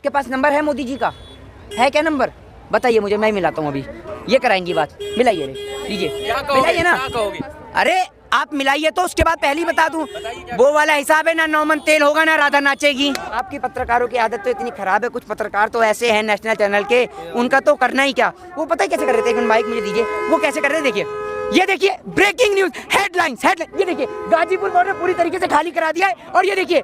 आपके पास नंबर है मोदी जी का? है क्या नंबर? बताइए मुझे, मैं मिलाता हूँ अभी। ये कराएंगी बात, मिलाइए लीजिए, मिलाइए ना। अरे आप मिलाइए तो उसके बाद पहले ही बता दूं, वो वाला हिसाब है ना, 9 मन तेल होगा ना राधा नाचेगी। आपकी पत्रकारों की आदत तो इतनी खराब है, कुछ पत्रकार तो ऐसे हैं नेशनल चैनल के, उनका तो करना ही क्या। वो पता है कैसे कर रहे थे, एक मिनट माइक मुझे दीजिए, वो कैसे कर रहे थे, देखिए ये देखिए, ब्रेकिंग न्यूज हेडलाइंस। ये देखिए गाजीपुर बॉर्डर पूरी तरीके से खाली करा दिया है, और ये देखिए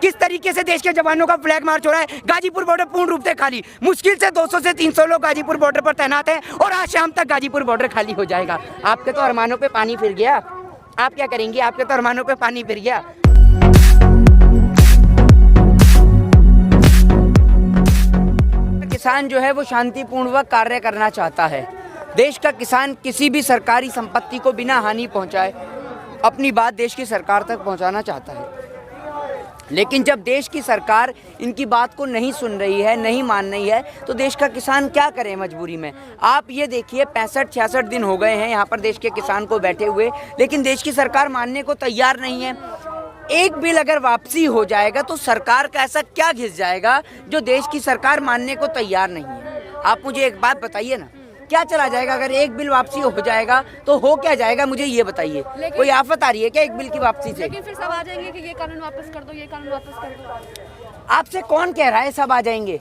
किस तरीके से देश के जवानों का फ्लैग मार्च हो रहा है। गाजीपुर बॉर्डर पूर्ण रूप से खाली, मुश्किल से 200 से 300 लोग गाजीपुर बॉर्डर पर तैनात हैं, और आज शाम तक गाजीपुर बॉर्डर खाली हो जाएगा। आपके तो अरमानों पे पानी फिर गया, आप क्या करेंगे? आपके तो अरमानों पे पानी फिर गया। किसान जो है वो शांतिपूर्वक कार्य करना चाहता है। देश का किसान किसी भी सरकारी संपत्ति को बिना हानि पहुंचाए अपनी बात देश की सरकार तक पहुंचाना चाहता है। लेकिन जब देश की सरकार इनकी बात को नहीं सुन रही है, नहीं मान रही है, तो देश का किसान क्या करे मजबूरी में। आप ये देखिए 65-66 दिन हो गए हैं यहाँ पर देश के किसान को बैठे हुए, लेकिन देश की सरकार मानने को तैयार नहीं है। एक बिल अगर वापसी हो जाएगा तो सरकार का ऐसा क्या घिस जाएगा जो देश की सरकार मानने को तैयार नहीं है। आप मुझे एक बात बताइए ना, क्या चला जाएगा अगर एक बिल वापसी हो जाएगा तो हो क्या जाएगा, मुझे ये बताइए। कोई आफत आ रही है क्या एक बिल की वापसी से? लेकिन फिर सब आ जाएंगे कि ये कानून वापस कर दो, ये कानून वापस कर दो। आपसे कौन कह रहा है सब आ जाएंगे?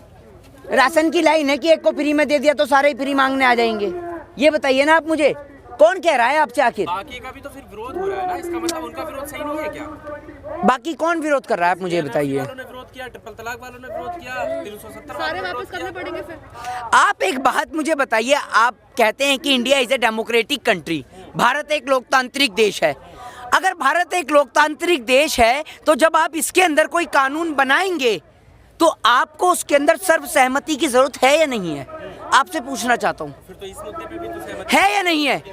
राशन की लाइन है कि एक को फ्री में दे दिया तो सारे ही फ्री मांगने आ जाएंगे? ये बताइए ना आप मुझे, कौन कह रहा है आपसे? आखिर बाकी का भी तो फिर विरोध हो रहा है ना, इसका मतलब उनका विरोध सही नहीं है क्या? बाकी कौन विरोध कर रहा है आप मुझे बताइए। वालों ने विरोध किया, ट्रिपल तलाक वालों ने विरोध किया, 370 सारे वापस करने पड़ेंगे फिर। आप एक बात मुझे बताइए, आप कहते हैं कि India is a democratic country, Bharat एक लोकतांत्रिक देश है। अगर भारत एक लोकतांत्रिक देश है तो जब आप इसके अंदर कोई कानून बनाएंगे तो आपको उसके अंदर सर्वसहमति की जरूरत है या नहीं है? आपसे पूछना चाहता हूँ, फिर तो इस मुद्दे पे भी तो सहमति है या नहीं है?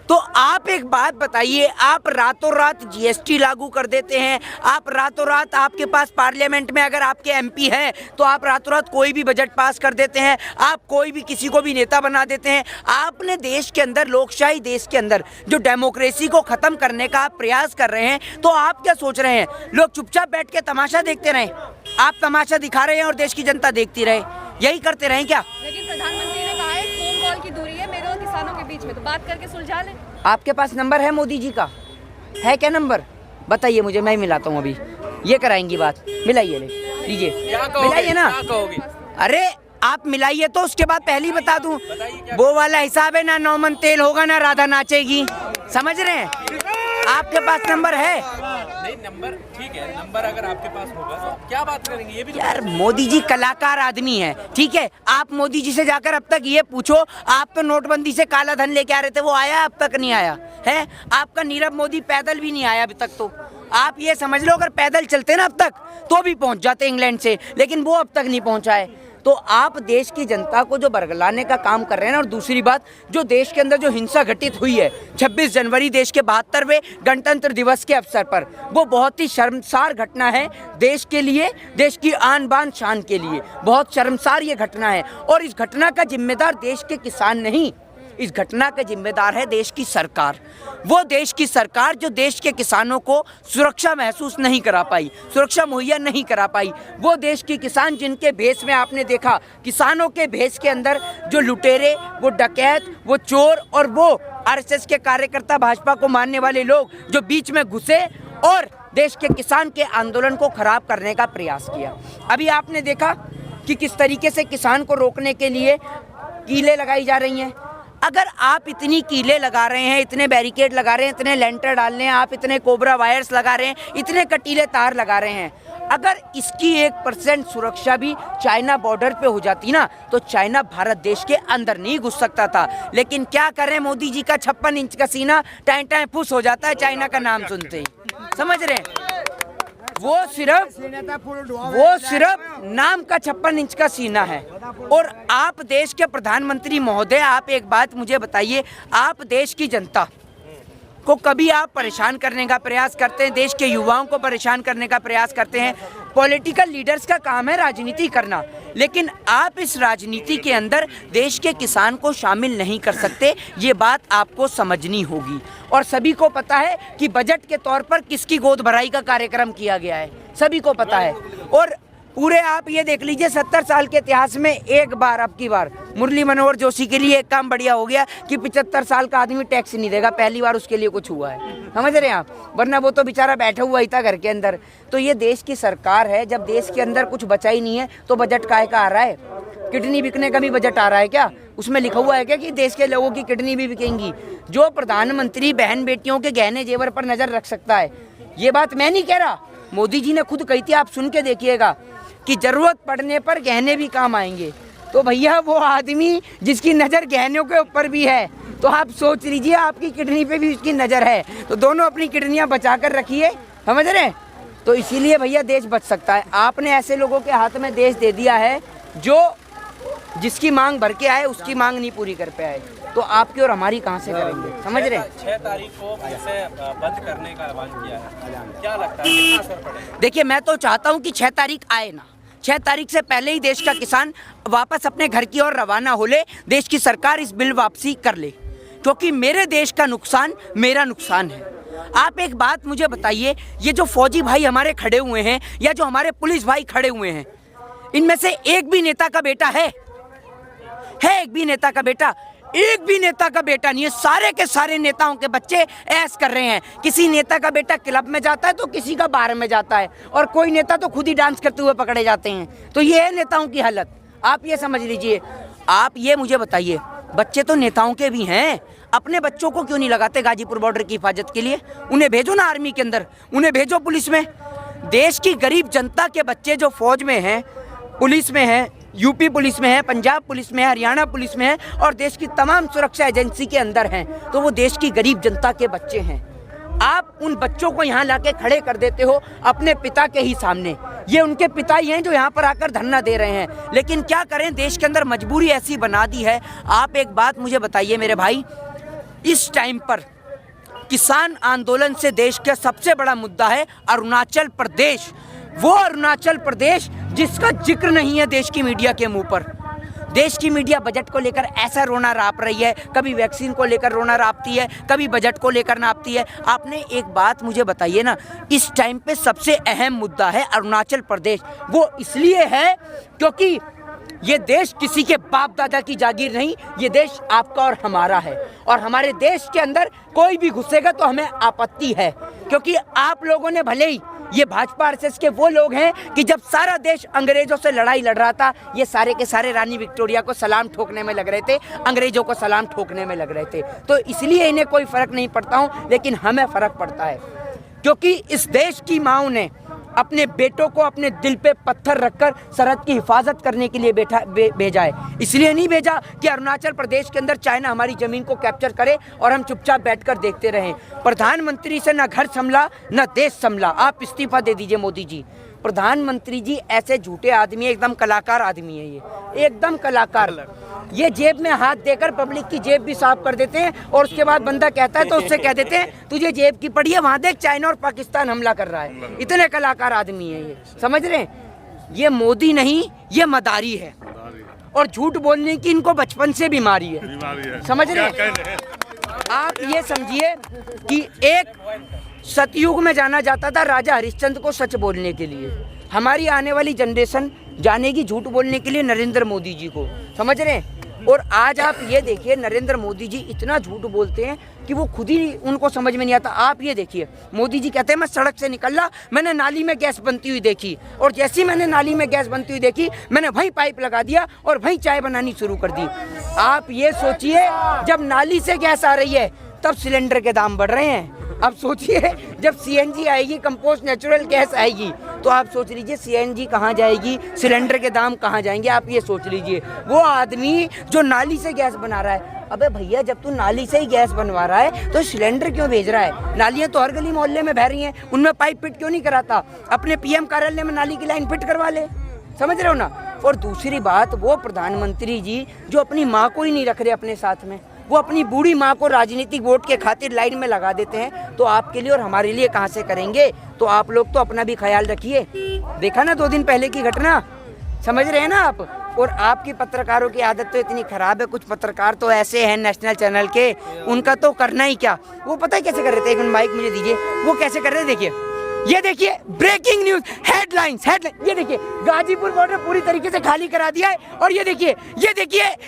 तो आप एक बात बताइए, आप रातों रात जीएसटी लागू कर देते हैं, आप रातों रात, आपके पास पार्लियामेंट में अगर आपके एमपी हैं तो आप रातों रात कोई भी बजट पास कर देते हैं, आप कोई भी किसी को भी नेता बना देते हैं। आपने देश के अंदर, लोकशाही देश के अंदर जो डेमोक्रेसी को खत्म करने का आप प्रयास कर रहे हैं, तो आप क्या सोच रहे हैं लोग चुपचाप बैठ के तमाशा देखते रहें? आप तमाशा दिखा रहे हैं और देश की जनता देखती रहे, यही करते रहें क्या? लेकिन प्रधानमंत्री ने कहा है फोन कॉल की दूरी है मेरे और किसानों के बीच में, तो बात करके सुलझा लें। आपके पास नंबर है मोदी जी का? है क्या नंबर? बताइए मुझे, मैं मिलाता हूँ अभी। ये कराएंगी बात, मिलाइए लीजिए, मिलाइए ना। अरे आप मिलाइए तो उसके बाद पहले ही बता दूं, वो वाला हिसाब है ना, 9 मन तेल होगा ना राधा नाचेगी। समझ रहे हैं? आपके पास नंबर है? नहीं, नंबर ठीक है, नंबर अगर आपके पास होगा तो क्या बात करेंगे, ये भी तो यार मोदी जी कलाकार आदमी है, ठीक है। आप मोदी जी से जाकर अब तक ये पूछो, आप तो नोटबंदी से काला धन लेके आ रहे थे, वो आया अब तक नहीं आया है? आपका नीरव मोदी पैदल भी नहीं आया अभी तक। तो आप ये समझ लो अगर पैदल चलते ना अब तक तो भी पहुंच जाते इंग्लैंड से, लेकिन वो अब तक नहीं पहुंचा है। तो आप देश की जनता को जो बरगलाने का काम कर रहे हैं ना, और दूसरी बात जो देश के अंदर जो हिंसा घटित हुई है 26 जनवरी देश के 72वें गणतंत्र दिवस के अवसर पर, वो बहुत ही शर्मसार घटना है देश के लिए, देश की आन बान शान के लिए बहुत शर्मसार ये घटना है। और इस घटना का जिम्मेदार देश के किसान नहीं, इस घटना का जिम्मेदार है देश की सरकार। वो देश की सरकार जो देश के किसानों को सुरक्षा महसूस नहीं करा पाई, सुरक्षा मुहैया नहीं करा पाई। वो देश के किसान जिनके भेष में आपने देखा, किसानों के भेष के अंदर जो लुटेरे, वो डकैत, वो चोर और वो आरएसएस के कार्यकर्ता, भाजपा को मानने वाले लोग जो बीच में घुसे और देश के किसान के आंदोलन को खराब करने का प्रयास किया। अभी आपने देखा कि किस तरीके से किसान को रोकने के लिए कीलें लगाई जा रही हैं। अगर आप इतनी कीलें लगा रहे हैं, इतने बैरिकेड लगा रहे हैं, इतने लेंटर डाल रहे हैं, आप इतने कोबरा वायर्स लगा रहे हैं, इतने कटीले तार लगा रहे हैं, अगर इसकी 1% सुरक्षा भी चाइना बॉर्डर पे हो जाती ना, तो चाइना भारत देश के अंदर नहीं घुस सकता था। लेकिन क्या करें, मोदी जी का 56 इंच का सीना टाइम टाइम फुस हो जाता है चाइना का नाम सुनते ही। समझ रहे हैं? वो सिर्फ नाम का 56 इंच का सीना है। और आप देश के प्रधानमंत्री महोदय, आप एक बात मुझे बताइए, आप देश की जनता को कभी आप परेशान करने का प्रयास करते हैं, देश के युवाओं को परेशान करने का प्रयास करते हैं। पॉलिटिकल लीडर्स का काम है राजनीति करना, लेकिन आप इस राजनीति के अंदर देश के किसान को शामिल नहीं कर सकते। ये बात आपको समझनी होगी। और सभी को पता है कि बजट के तौर पर किसकी गोद भराई का कार्यक्रम किया गया है, सभी को पता है। और पूरे आप ये देख लीजिए 70 साल के इतिहास में एक बार, अब की बार मुरली मनोहर जोशी के लिए एक काम बढ़िया हो गया कि 75 साल का आदमी टैक्स नहीं देगा, पहली बार उसके लिए कुछ हुआ है, समझ रहे हैं आप, वरना वो तो बेचारा बैठा हुआ ही था घर के अंदर। तो ये देश की सरकार है, जब देश के अंदर कुछ बचा ही नहीं है तो बजट काहे का आ रहा है? किडनी बिकने का भी बजट आ रहा है क्या? उसमें लिखा हुआ है क्या कि देश के लोगों की किडनी भी बिकेंगी? जो प्रधानमंत्री बहन बेटियों के गहने जेवर पर नजर रख सकता है, ये बात मैं नहीं कह रहा, मोदी जी ने खुद कही थी, आप सुन के देखिएगा कि जरूरत पड़ने पर गहने भी काम आएंगे। तो भैया वो आदमी जिसकी नज़र गहनों के ऊपर भी है, तो आप सोच लीजिए आपकी किडनी पे भी उसकी नज़र है, तो दोनों अपनी किडनियां बचा कर रखिए, समझ रहे हैं? तो इसीलिए भैया देश बच सकता है। आपने ऐसे लोगों के हाथ में देश दे दिया है जो जिसकी मांग भर के आए उसकी मांग नहीं पूरी कर पाए, तो आपकी और हमारी कहाँ से करेंगे, समझ रहे हैं? 6 तारीख को फिर बंद करने का ऐलान किया है, क्या लगता है कितना असर पड़ेगा? देखिए, मैं तो चाहता हूँ कि 6 तारीख आए ना, 6 तारीख से पहले ही देश का किसान वापस अपने घर की ओर रवाना हो ले, देश की सरकार इस बिल वापसी कर ले, क्योंकि मेरे देश का नुकसान मेरा नुकसान है। आप एक बात मुझे बताइए, ये जो फौजी भाई हमारे खड़े हुए हैं या जो हमारे पुलिस भाई खड़े हुए हैं, इनमें से एक भी नेता का बेटा है? एक भी नेता का बेटा? एक भी नेता का बेटा नहीं है। सारे के सारे नेताओं के बच्चे ऐश कर रहे हैं। किसी नेता का बेटा क्लब में जाता है तो किसी का बार में जाता है, और कोई नेता तो खुद ही डांस करते हुए पकड़े जाते हैं। तो ये है नेताओं की हालत, आप ये समझ लीजिए। आप ये मुझे बताइए, बच्चे तो नेताओं के भी हैं, अपने बच्चों को क्यों नहीं लगाते गाजीपुर बॉर्डर की हिफाजत के लिए? उन्हें भेजो ना आर्मी के अंदर, उन्हें भेजो पुलिस में। देश की गरीब जनता के बच्चे जो फौज में हैं, पुलिस में हैं, यूपी पुलिस में है, पंजाब पुलिस में है, हरियाणा पुलिस में है, और देश की तमाम सुरक्षा एजेंसी के अंदर हैं, तो वो देश की गरीब जनता के बच्चे हैं। आप उन बच्चों को यहाँ लाके खड़े कर देते हो अपने पिता के ही सामने। ये उनके पिता ही हैं जो यहाँ पर आकर धरना दे रहे हैं, लेकिन क्या करें, देश के अंदर मजबूरी ऐसी बना दी है। आप एक बात मुझे बताइए मेरे भाई, इस टाइम पर किसान आंदोलन से देश का सबसे बड़ा मुद्दा है अरुणाचल प्रदेश। वो अरुणाचल प्रदेश जिसका जिक्र नहीं है देश की मीडिया के मुंह पर। देश की मीडिया बजट को लेकर ऐसा रोना राप रही है, कभी वैक्सीन को लेकर रोना रापती है, कभी बजट को लेकर नापती है। आपने एक बात मुझे बताइए ना, इस टाइम पे सबसे अहम मुद्दा है अरुणाचल प्रदेश। वो इसलिए है क्योंकि ये देश किसी के बाप दादा की जागीर नहीं, ये देश आपका और हमारा है, और हमारे देश के अंदर कोई भी घुसेगा तो हमें आपत्ति है, क्योंकि आप लोगों ने भले ही, ये भाजपा आरएसएस के वो लोग हैं कि जब सारा देश अंग्रेजों से लड़ाई लड़ रहा था, ये सारे के सारे रानी विक्टोरिया को सलाम ठोकने में लग रहे थे, अंग्रेजों को सलाम ठोकने में लग रहे थे। तो इसलिए इन्हें कोई फर्क नहीं पड़ता हूँ, लेकिन हमें फर्क पड़ता है, क्योंकि इस देश की माँओं ने अपने बेटों को अपने दिल पे पत्थर रखकर सरहद की हिफाजत करने के लिए भेजा है। इसलिए नहीं भेजा कि अरुणाचल प्रदेश के अंदर चाइना हमारी ज़मीन को कैप्चर करे और हम चुपचाप बैठकर देखते रहें। प्रधानमंत्री से न घर संभला न देश संभला, आप इस्तीफा दे दीजिए मोदी जी। प्रधानमंत्री जी ऐसे झूठे आदमी है, एकदम कलाकार आदमी है, ये एकदम कलाकार। ये जेब में हाथ देकर पब्लिक की जेब भी साफ कर देते हैं, और उसके बाद बंदा कहता है तो उससे कह देते हैं तुझे जेब की पड़ी है, वहाँ देख चाइना और पाकिस्तान हमला कर रहा है। इतने कलाकार आदमी है ये, समझ रहे हैं? ये मोदी नहीं, ये मदारी है, और झूठ बोलने की इनको बचपन से बीमारी है, समझ रहे हैं? आप ये समझिए कि एक सतयुग में जाना जाता था राजा हरिश्चंद्र को सच बोलने के लिए, हमारी आने वाली जनरेशन जानेगी झूठ बोलने के लिए नरेंद्र मोदी जी को, समझ रहे हैं? और आज आप ये देखिए, नरेंद्र मोदी जी इतना झूठ बोलते हैं कि वो खुद ही उनको समझ में नहीं आता। आप ये देखिए, मोदी जी कहते हैं मैं सड़क से निकला, मैंने नाली में गैस बनती हुई देखी, और जैसे ही मैंने नाली में गैस बनती हुई देखी, मैंने वहीं पाइप लगा दिया और वहीं चाय बनानी शुरू कर दी। आप ये सोचिए, जब नाली से गैस आ रही है तब सिलेंडर के दाम बढ़ रहे हैं। अब सोचिए, जब सीएनजी आएगी, कंपोस्ट नेचुरल गैस आएगी, तो आप सोच लीजिए सीएनजी कहाँ जाएगी, सिलेंडर के दाम कहाँ जाएंगे। आप ये सोच लीजिए, वो आदमी जो नाली से गैस बना रहा है, अबे भैया जब तू नाली से ही गैस बनवा रहा है तो सिलेंडर क्यों भेज रहा है? नालियाँ तो हर गली मोहल्ले में बह रही हैं, उनमें पाइप फिट क्यों नहीं कराता? अपने पीएम कार्यालय में नाली की लाइन फिट करवा ले, समझ रहे हो ना? और दूसरी बात, वो प्रधानमंत्री जी जो अपनी माँ को ही नहीं रख रहे अपने साथ में, वो अपनी बूढ़ी माँ को राजनीतिक वोट के खातिर लाइन में लगा देते हैं, तो आपके लिए और हमारे लिए कहाँ से करेंगे? तो आप लोग तो अपना भी ख्याल रखिए। देखा ना 2 दिन पहले की घटना, समझ रहे हैं ना आप? और आपकी पत्रकारों की आदत तो इतनी खराब है, कुछ पत्रकार तो ऐसे हैं नेशनल चैनल के, उनका तो करना ही क्या। वो पता है कैसे कर रहे थे, एक मिनट माइक मुझे दीजिए, वो कैसे कर रहे थे, देखिए ये देखिए ब्रेकिंग न्यूज हेडलाइन, ये देखिए गाजीपुर बॉर्डर पूरी तरीके से खाली करा दिया है। और ये देखिए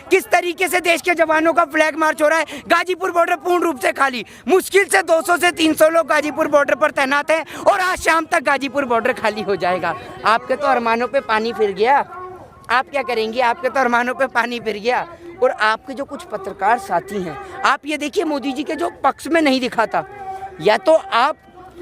किस तरीके से देश के जवानों का फ्लैग मार्च हो रहा है। गाजीपुर बॉर्डर पूर्ण रूप से खाली, मुश्किल से 200 से 300 लोग गाजीपुर बॉर्डर पर तैनात हैं और आज शाम तक गाजीपुर बॉर्डर खाली हो जाएगा। आपके तो अरमानों पे पानी फिर गया, आप क्या करेंगे? आपके तो अरमानों पे पानी फिर गया। और आपके जो कुछ पत्रकार साथी हैं, आप ये देखिए मोदी जी के जो पक्ष में नहीं दिखाता, या तो आप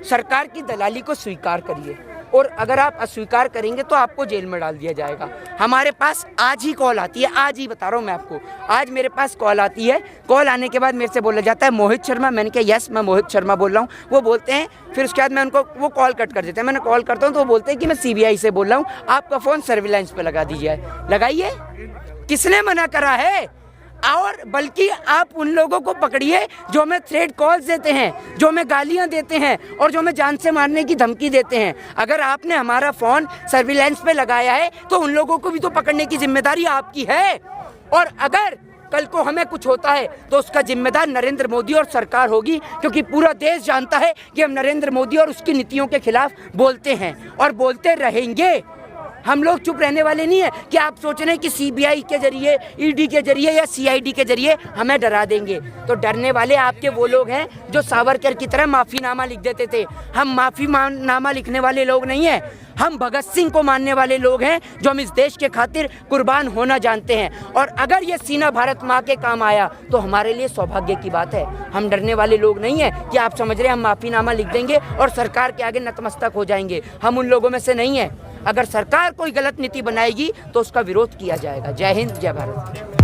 सरकार की दलाली को स्वीकार करिए और अगर आप अस्वीकार करेंगे तो आपको जेल में डाल दिया जाएगा। हमारे पास आज ही कॉल आती है, आज ही बता रहा हूँ मैं आपको, आज मेरे पास कॉल आती है। कॉल आने के बाद मेरे से बोला जाता है मोहित शर्मा। मैंने कहा यस मैं मोहित शर्मा बोल रहा हूँ। वो बोलते हैं, फिर उसके बाद मैं उनको वो कॉल कट कर देते हैं। मैंने कॉल करता हूँ तो वो बोलते हैं कि मैं CBI से बोल रहा हूँ, आपका फ़ोन सर्विलांस पे लगा दीजिए। लगाइए, किसने मना करा है? और बल्कि आप उन लोगों को पकड़िए जो हमें थ्रेट कॉल्स देते हैं, जो हमें गालियां देते हैं और जो हमें जान से मारने की धमकी देते हैं। अगर आपने हमारा फ़ोन सर्विलांस पे लगाया है तो उन लोगों को भी तो पकड़ने की जिम्मेदारी आपकी है। और अगर कल को हमें कुछ होता है तो उसका जिम्मेदार नरेंद्र मोदी और सरकार होगी, क्योंकि पूरा देश जानता है कि हम नरेंद्र मोदी और उसकी नीतियों के खिलाफ बोलते हैं और बोलते रहेंगे। हम लोग चुप रहने वाले नहीं है कि आप सोच रहे हैं कि CBI के जरिए, ED के जरिए या CID के जरिए हमें डरा देंगे। तो डरने वाले आपके वो लोग हैं जो सावरकर की तरह माफ़ीनामा लिख देते थे। हम माफ़ीनामा लिखने वाले लोग नहीं हैं, हम भगत सिंह को मानने वाले लोग हैं जो हम इस देश के खातिर कुर्बान होना जानते हैं। और अगर ये सीना भारत माँ के काम आया तो हमारे लिए सौभाग्य की बात है। हम डरने वाले लोग नहीं हैं कि आप समझ रहे हैं हम माफ़ीनामा लिख देंगे और सरकार के आगे नतमस्तक हो जाएंगे। हम उन लोगों में से नहीं हैं। अगर सरकार कोई गलत नीति बनाएगी तो उसका विरोध किया जाएगा। जय हिंद, जय भारत।